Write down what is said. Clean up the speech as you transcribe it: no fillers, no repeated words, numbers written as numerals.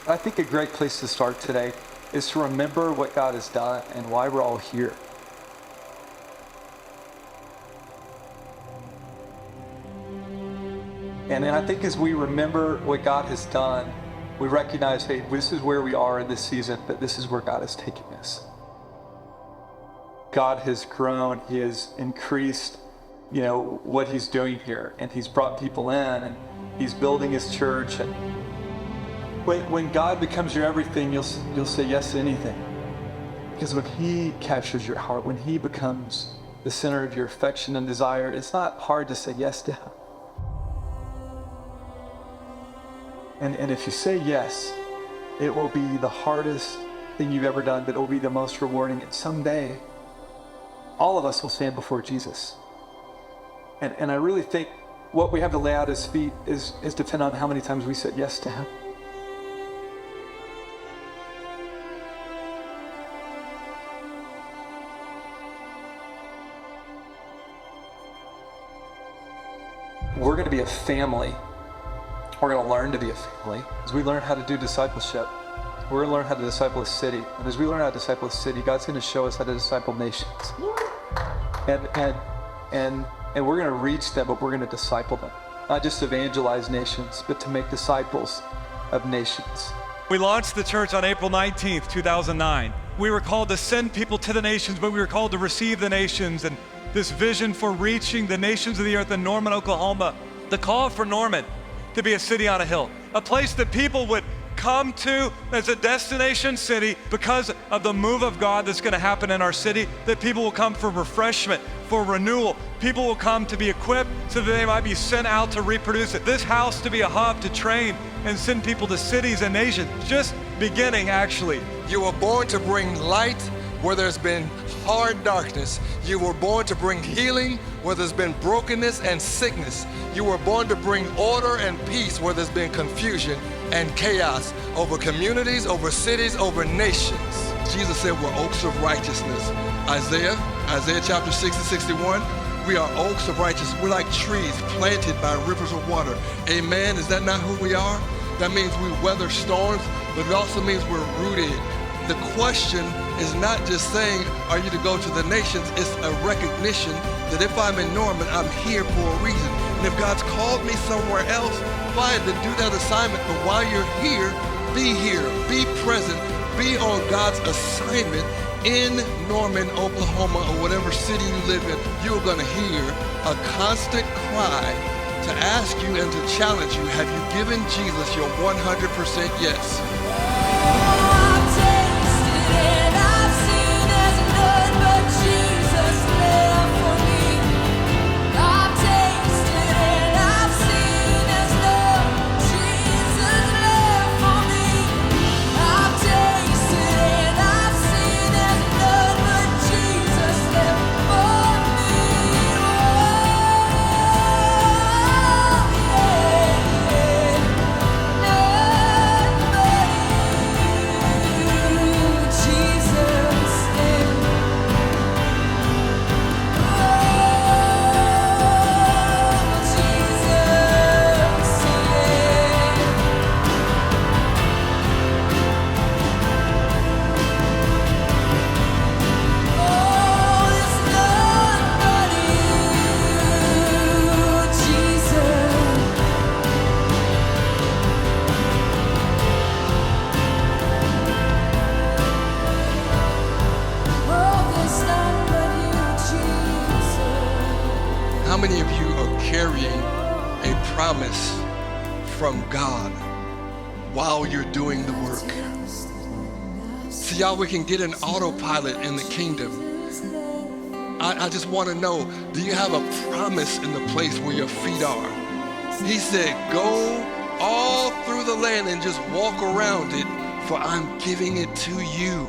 I think a great place to start today is to remember what God has done and why we're all here. And I think as we remember what God has done, we recognize, hey, this is where we are in this season, but this is where God is taking us. God has grown, He has increased, what He's doing here, and He's brought people in, and He's building His church. And when God becomes your everything, you'll say yes to anything. Because when He captures your heart, when He becomes the center of your affection and desire, it's not hard to say yes to Him. And if you say yes, it will be the hardest thing you've ever done, but it will be the most rewarding. And someday, all of us will stand before Jesus. And I really think what we have to lay out at His feet is dependent on how many times we said yes to Him. We're going to be a family. We're going to learn to be a family. As we learn how to do discipleship, we're going to learn how to disciple a city. And as we learn how to disciple a city, God's going to show us how to disciple nations. And we're going to reach them, but we're going to disciple them. Not just evangelize nations, but to make disciples of nations. We launched the church on April 19th, 2009. We were called to send people to the nations, but we were called to receive the nations. And this vision for reaching the nations of the earth in Norman, Oklahoma, the call for Norman to be a city on a hill, a place that people would come to as a destination city because of the move of God that's going to happen in our city, that people will come for refreshment, for renewal. People will come to be equipped so that they might be sent out to reproduce it. This house to be a hub to train and send people to cities and nations, just beginning actually. You were born to bring light where there's been hard darkness. You were born to bring healing where there's been brokenness and sickness. You were born to bring order and peace where there's been confusion and chaos over communities, over cities, over nations. Jesus said we're oaks of righteousness. Isaiah chapter 60, 61, we are oaks of righteousness. We're like trees planted by rivers of water. Amen. Is that not who we are? That means we weather storms, but it also means we're rooted. The question is not just saying, are you to go to the nations? It's a recognition that if I'm in Norman, I'm here for a reason. And if God's called me somewhere else, fine, then do that assignment. But while you're here, be present, be on God's assignment in Norman, Oklahoma, or whatever city you live in. You're gonna hear a constant cry to ask you and to challenge you, have you given Jesus your 100% yes? How many of you are carrying a promise from God while you're doing the work? See, y'all, we can get an autopilot in the kingdom. I just want to know, do you have a promise in the place where your feet are? He said, go all through the land and just walk around it, for I'm giving it to you.